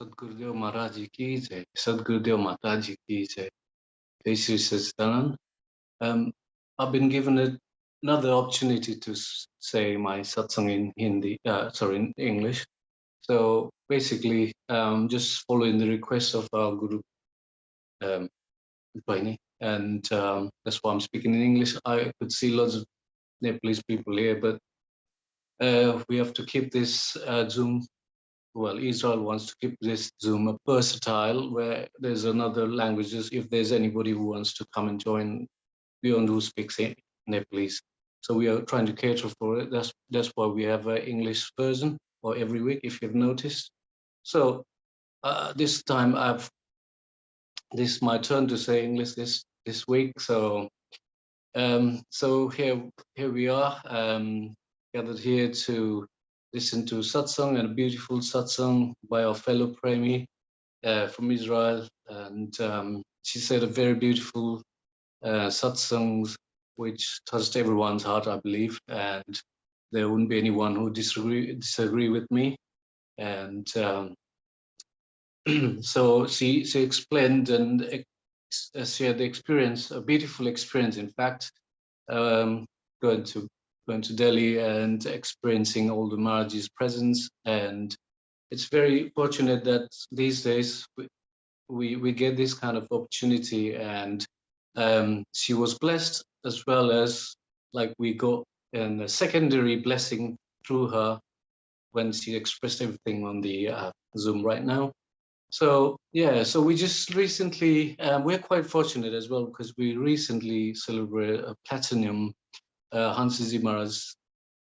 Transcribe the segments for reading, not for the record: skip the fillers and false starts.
Sadgurudev Maharaj Ji ki jai, Sadgurudev Mata Ji ki jai. Jai Shri Satsang. I've been given another opportunity to say my satsang in Hindi, in English. So basically, just following the request of our Guru um, Bhaini, and that's why I'm speaking in English. I could see lots of Nepalese people here, but we have to keep this Zoom. Well, Israel wants to keep this Zoom versatile, where there's another languages. If there's anybody who wants to come and join beyond who speaks Nepalese, so we are trying to cater for it. That's why we have an English version or every week, if you've noticed. So this time this is my turn to say English this week. So here we are, gathered here to listen to satsang, and a beautiful satsang by our fellow Premi from Israel, and she said a very beautiful satsangs which touched everyone's heart, I believe, and there wouldn't be anyone who disagree with me. And so she explained and shared the experience, a beautiful experience, in fact, um, going to Delhi and experiencing all the Maharaji's presence. And it's very fortunate that these days we get this kind of opportunity, and she was blessed, as well as like we got a secondary blessing through her when she expressed everything on the Zoom right now. So yeah, so we just recently, we're quite fortunate as well, because we recently celebrated a platinum Hansiji Maharaj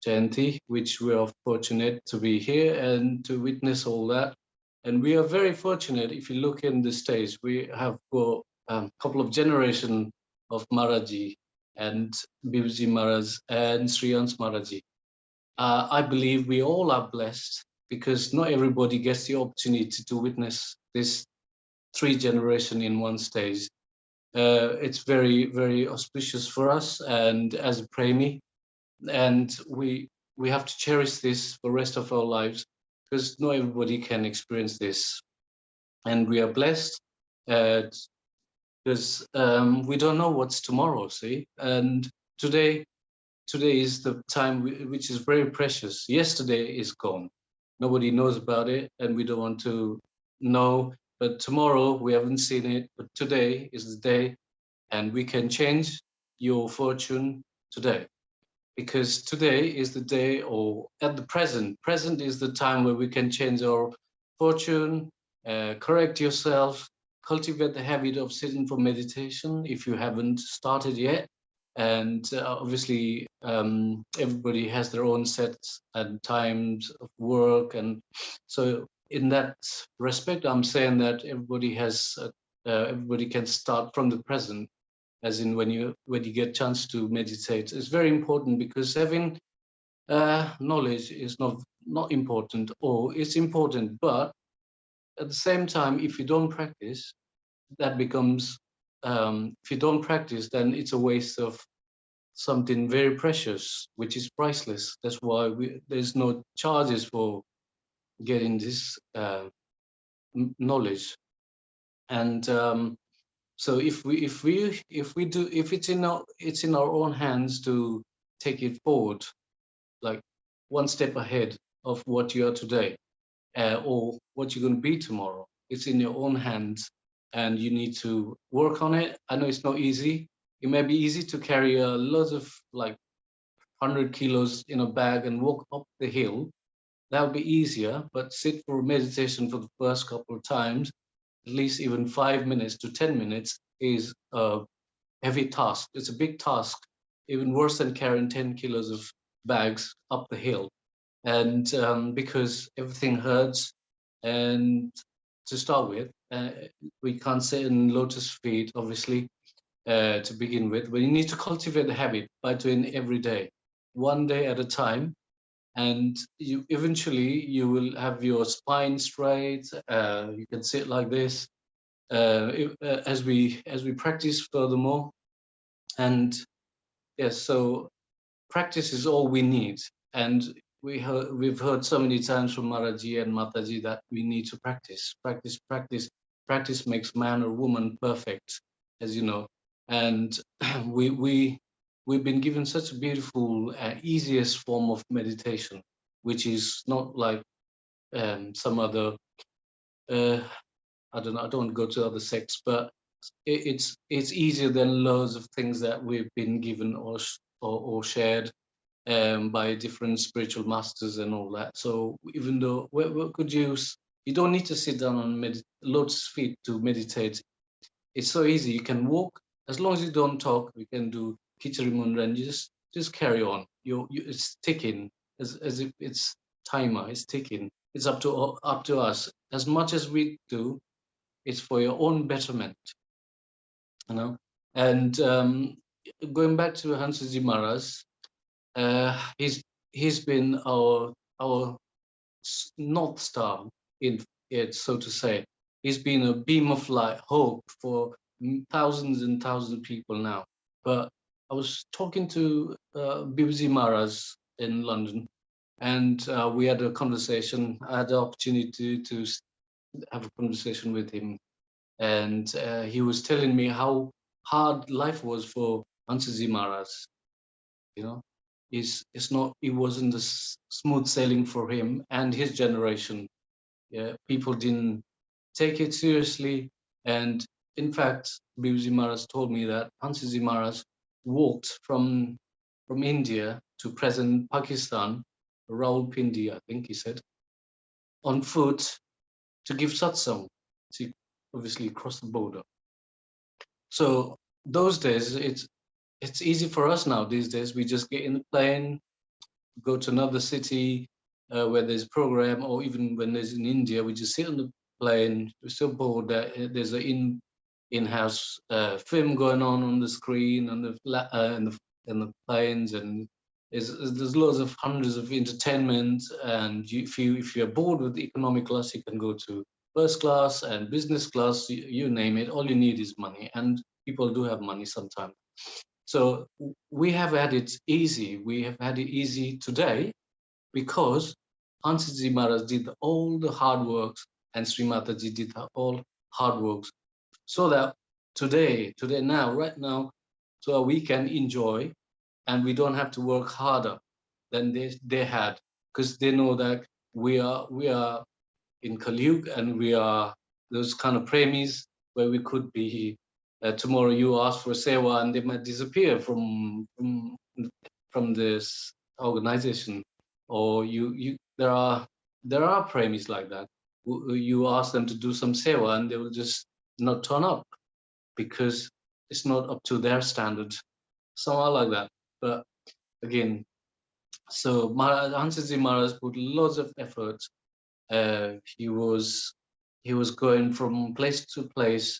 Jayanti, which we are fortunate to be here and to witness all that. And we are very fortunate. If you look in the stage, we have got a couple of generations of Maharaji and Bibji Maharaj and Sriyans Maharaji. I believe we all are blessed, because not everybody gets the opportunity to witness this 3 generation in one stage. It's very, very auspicious for us, and as a Premi, and we have to cherish this for the rest of our lives, because not everybody can experience this, and we are blessed because we don't know what's tomorrow. See, and today is the time which is very precious. Yesterday is gone, nobody knows about it, and we don't want to know. But tomorrow, we haven't seen it, but today is the day, and we can change your fortune today, because today is the day, or at the present is the time where we can change our fortune, correct yourself, cultivate the habit of sitting for meditation if you haven't started yet. And obviously everybody has their own sets and times of work, and so in that respect I'm saying that everybody can start from the present, as in when you get chance to meditate. It's very important, because having knowledge is not important, or it's important, but at the same time, if you don't practice, that becomes if you don't practice, then it's a waste of something very precious, which is priceless. That's why there's no charges for getting this knowledge. And so if it's in our own hands to take it forward, like one step ahead of what you are today, or what you're going to be tomorrow. It's in your own hands, and you need to work on it. I know it's not easy. It may be easy to carry a lot of, like, 100 kilos in a bag and walk up the hill. That would be easier, but sit for meditation for the first couple of times, at least even 5 minutes to 10 minutes, is a heavy task. It's a big task, even worse than carrying 10 kilos of bags up the hill. And because everything hurts, and to start with, we can't sit in lotus feet, obviously, to begin with, but you need to cultivate the habit by doing every day, one day at a time. And you eventually you will have your spine straight. You can sit like this as we practice furthermore. And yes, so practice is all we need. And we've heard so many times from Maraji and Mataji that we need to practice, practice, practice. Practice makes man or woman perfect, as you know. And we've been given such a beautiful, easiest form of meditation, which is not like some other. I don't know. I don't go to other sects, but it's easier than loads of things that we've been given or shared by different spiritual masters and all that. So even though we could use, you don't need to sit down on lotus feet to meditate. It's so easy. You can walk as long as you don't talk. You can do Kichari Mundra and you just carry on. It's ticking as if it's timer. It's ticking. It's up to us. As much as we do, it's for your own betterment. You know. And going back to Hansaji Maharaj, he's been our North Star, in it, so to say. He's been a beam of light, hope for thousands and thousands of people now. But I was talking to BBC Maharaj in London, and we had a conversation. I had the opportunity to have a conversation with him, and he was telling me how hard life was for Hansaji Maharaj. You know, it's not, it wasn't a smooth sailing for him and his generation. Yeah, people didn't take it seriously, and in fact Bibji Maharaj told me that Hansaji Maharaj walked from India to present Pakistan, Rawalpindi, I think he said, on foot to give satsang, to obviously cross the border. So those days, it's easy for us now. These days we just get in the plane, go to another city where there's a program, or even when there's in India, we just sit on the plane. We're so bored that there's an in-house film going on the screen, and the planes, and there's loads of hundreds of entertainment. And if you're bored with economic class, you can go to first class and business class. You name it. All you need is money, and people do have money sometimes. So we have had it easy. We have had it easy today because Hansaji Maharaj did all the hard works and Sri Mataji did all hard works, so that today now, right now, so we can enjoy and we don't have to work harder than they had, because they know that we are in Kaliug, and we are those kind of premies where we could be tomorrow you ask for sewa and they might disappear from this organization, or you there are premies like that. You ask them to do some sewa and they will just not turn up because it's not up to their standard, somehow like that. But again, so Hansaji Maharaj put lots of effort. He was going from place to place,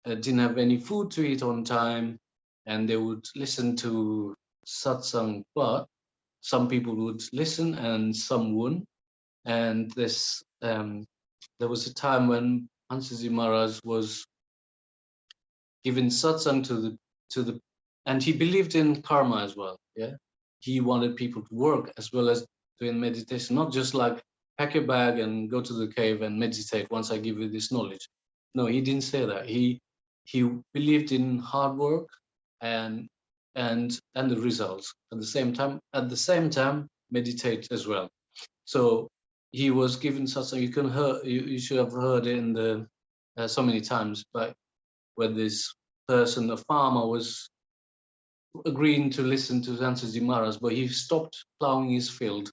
didn't have any food to eat on time, and they would listen to satsang, but some people would listen and some wouldn't. And there was a time when Hansaji Maharaj was giving satsang to the and he believed in karma as well. Yeah, he wanted people to work as well as doing meditation, not just like pack your bag and go to the cave and meditate once I give you this knowledge. No, he didn't say that. He believed in hard work and the results at the same time. At the same time, meditate as well. So he was given satsang. You can hear, you should have heard it in the so many times, but where this person, a farmer, was agreeing to listen to Hansaji Maharaj, but he stopped plowing his field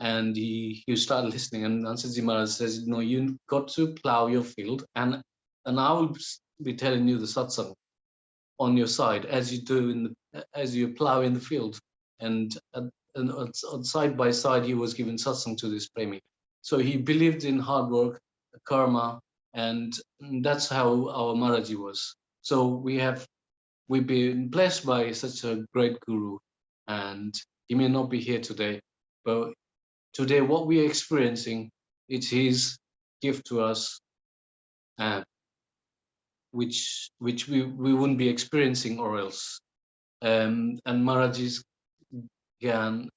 and he started listening. And Hansaji Maharaj says, no, you got to plow your field, and I will be telling you the satsang on your side as you do as you plow in the field. And on side by side, he was given satsang to this premi. So he believed in hard work, karma, and that's how our Maharaji was. So we've been blessed by such a great guru, and he may not be here today, but today what we are experiencing, it's his gift to us, uh, which we wouldn't be experiencing or else. And Maharaji's Gyan,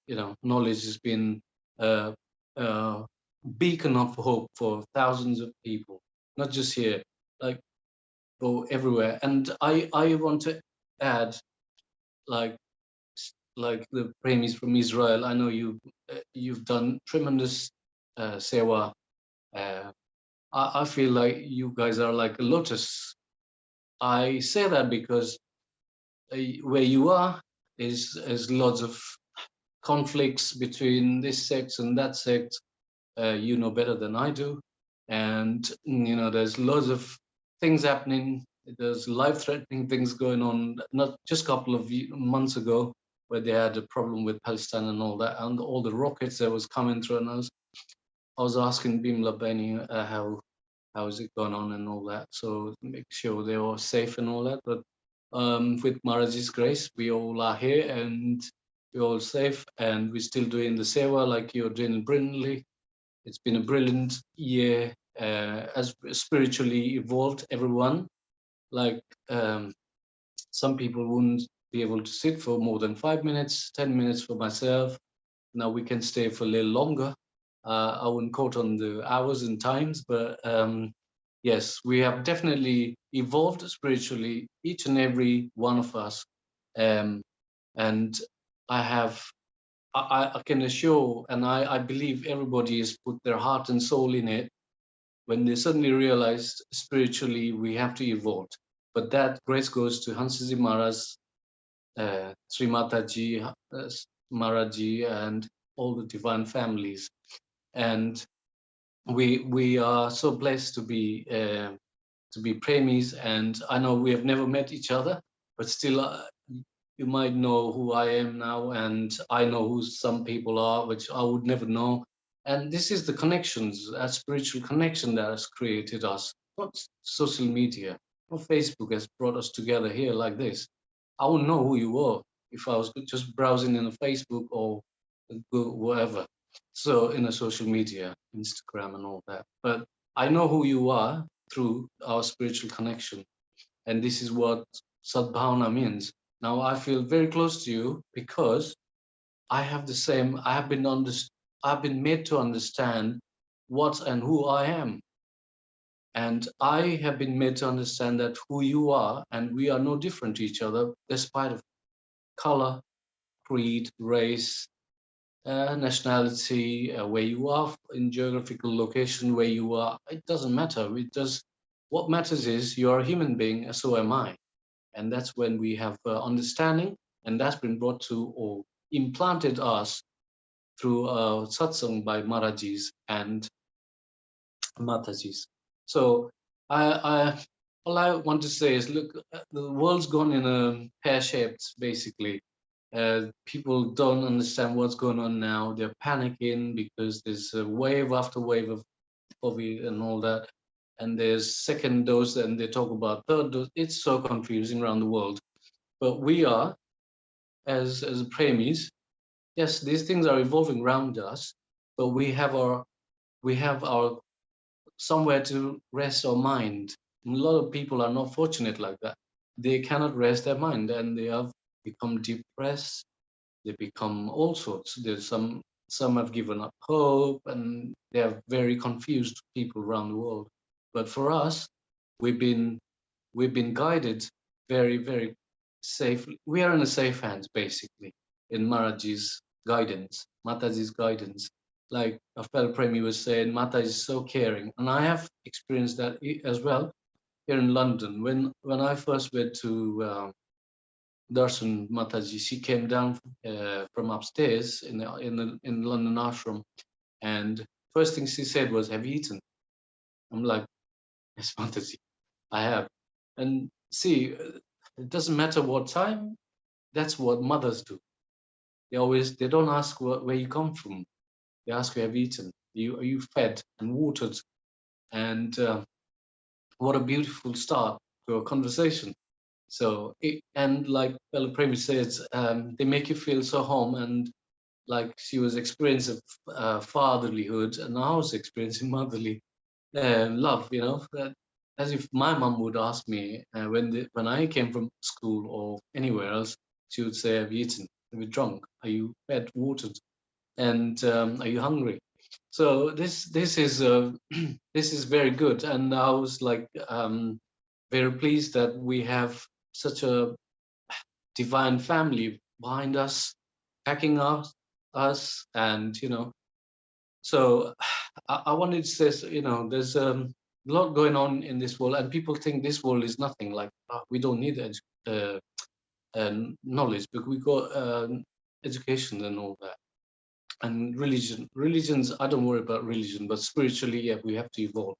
knowledge has been uh, uh, beacon of hope for thousands of people, not just here, like for everywhere. And I want to add, like the premies from Israel. I know you've done tremendous sewa. Uh, I feel like you guys are like a lotus. I say that because where you are is lots of conflicts between this sect and that sect. You know better than I do, and there's lots of things happening. There's life-threatening things going on. Not just a couple of months ago, where they had a problem with Palestine and all that, and all the rockets that was coming through. And I was asking Bimla Beni how is it going on and all that. So make sure they're all safe and all that. But with Maharaj's grace, we all are here and we're all safe, and we're still doing the seva like you're doing brilliantly. It's been a brilliant year, as spiritually evolved everyone. Like some people wouldn't be able to sit for more than 5 minutes, 10 minutes for myself. Now we can stay for a little longer. I wouldn't quote on the hours and times, but yes, we have definitely evolved spiritually, each and every one of us. Um, and I have, I can assure, and I believe everybody has put their heart and soul in it when they suddenly realized spiritually we have to evolve. But that grace goes to Hansiji Maharaj, Sri Mataji, Maharaji, and all the divine families. And we are so blessed to be premies. And I know we have never met each other, but still, you might know who I am now, and I know who some people are, which I would never know. And this is the connections, that spiritual connection that has created us, not social media, not Facebook has brought us together here like this. I wouldn't know who you were if I was just browsing in a Facebook or whatever. So in a social media, Instagram and all that. But I know who you are through our spiritual connection. And this is what Sadbhavana means. Now I feel very close to you because I have the same, I've been made to understand what and who I am. And I have been made to understand that who you are and we are no different to each other, despite of color, creed, race, nationality, where you are in geographical location, where you are, it doesn't matter. What matters is you're a human being, and so am I. And that's when we have understanding, and that's been brought to or implanted us through satsang by Maharajis and Matajis. So all I want to say is, look, the world's gone in a pear-shaped, basically. People don't understand what's going on now. They're panicking because there's a wave after wave of COVID and all that. And there's second dose, and they talk about third dose. It's so confusing around the world. But we are, as premies, yes, these things are evolving around us, but we have our somewhere to rest our mind. A lot of people are not fortunate like that. They cannot rest their mind, and they have become depressed. They become all sorts. There's some have given up hope, and they are very confused people around the world. But for us, we've been we've been guided very, very safely. We are in a safe hands, basically, in Maharaji's guidance, Mataji's guidance. Like a fellow Premi was saying, Mata is so caring. And I have experienced that as well here in London. When I first went to Darshan Mataji, she came down from upstairs in London ashram. And first thing she said was, "Have you eaten?" I'm like, "Yes, Mataji, I have." And see, it doesn't matter what time. That's what mothers do. They don't ask where you come from. They ask, have you eaten? Are you fed and watered? And what a beautiful start to a conversation. So and like Bella Premi says, they make you feel so home, and like she was experiencing fatherlyhood, and I was experiencing motherly love, as if my mom would ask me when I came from school or anywhere else, she would say, "Have you eaten? Have you drunk? Are you fed, watered?" And are you hungry? So this is this is very good, and I was like very pleased that we have such a divine family behind us, backing us, and so I wanted to say, there's a lot going on in this world, and people think this world is nothing. Like we don't need knowledge, but we got education and all that, and religions. I don't worry about religion, but spiritually, yeah, we have to evolve.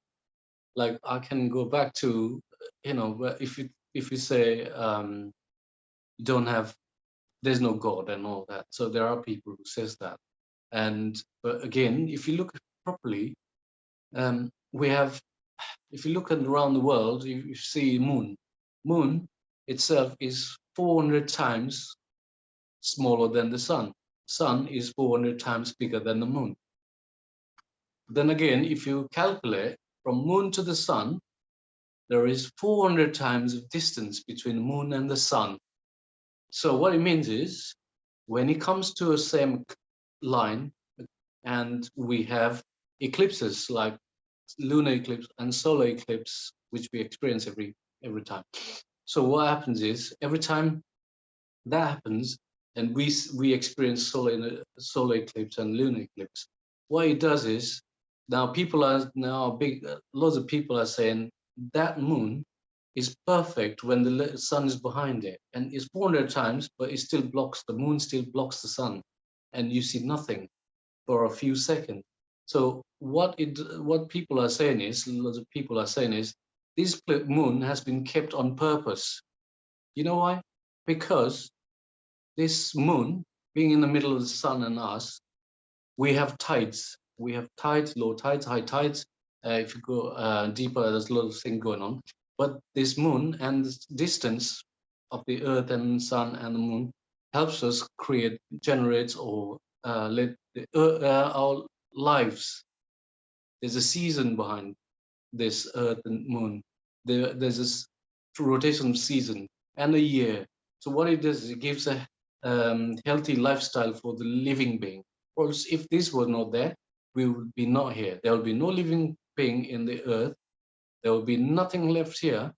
Like I can go back to, if you say you don't have, there's no God and all that. So there are people who says that, and but again, if you look properly, we have. If you look around the world, you see moon. Moon itself is 400 times smaller than the sun. Sun is 400 times bigger than the moon. Then again, if you calculate from moon to the sun, there is 400 times of distance between the moon and the sun. So what it means is, when it comes to a same line, and we have eclipses like lunar eclipse and solar eclipse, which we experience every time. So what happens is, every time that happens, and we experience solar eclipse and lunar eclipse, what it does is, now people are now big lots of people are saying that moon is perfect when the sun is behind it, and it's 400 times, but it still blocks, the moon still blocks the sun, and you see nothing for a few seconds. So what people are saying is, lots of people are saying is, this moon has been kept on purpose. You know why? Because this moon, being in the middle of the sun and us, we have tides. We have tides, low tides, high tides. If you go deeper, there's a lot of things going on. But this moon and the distance of the Earth and Sun and the moon helps us generates, or let our lives. There's a season behind this Earth and Moon. There's this rotation season and a year. So what it does is it gives a healthy lifestyle for the living being. Or else if this were not there, we would be not here. There will be no living being in the Earth. There will be nothing left here.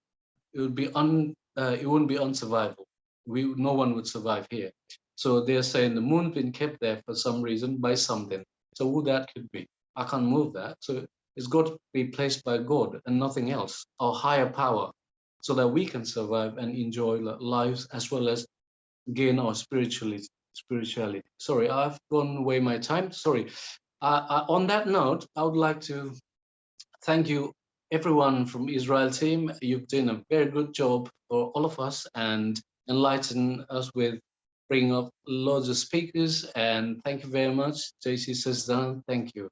It would be it wouldn't be unsurvivable. No one would survive here. So they're saying the moon's been kept there for some reason by something. So who that could be? I can't move that. So it's got to be placed by God and nothing else, or higher power, so that we can survive and enjoy lives, as well as gain our spirituality. Sorry, I've gone away my time. Sorry. On that note, I would like to thank you, everyone from Israel team. You've done a very good job for all of us and enlighten us with bringing up loads of speakers. And thank you very much. JC says done. Thank you.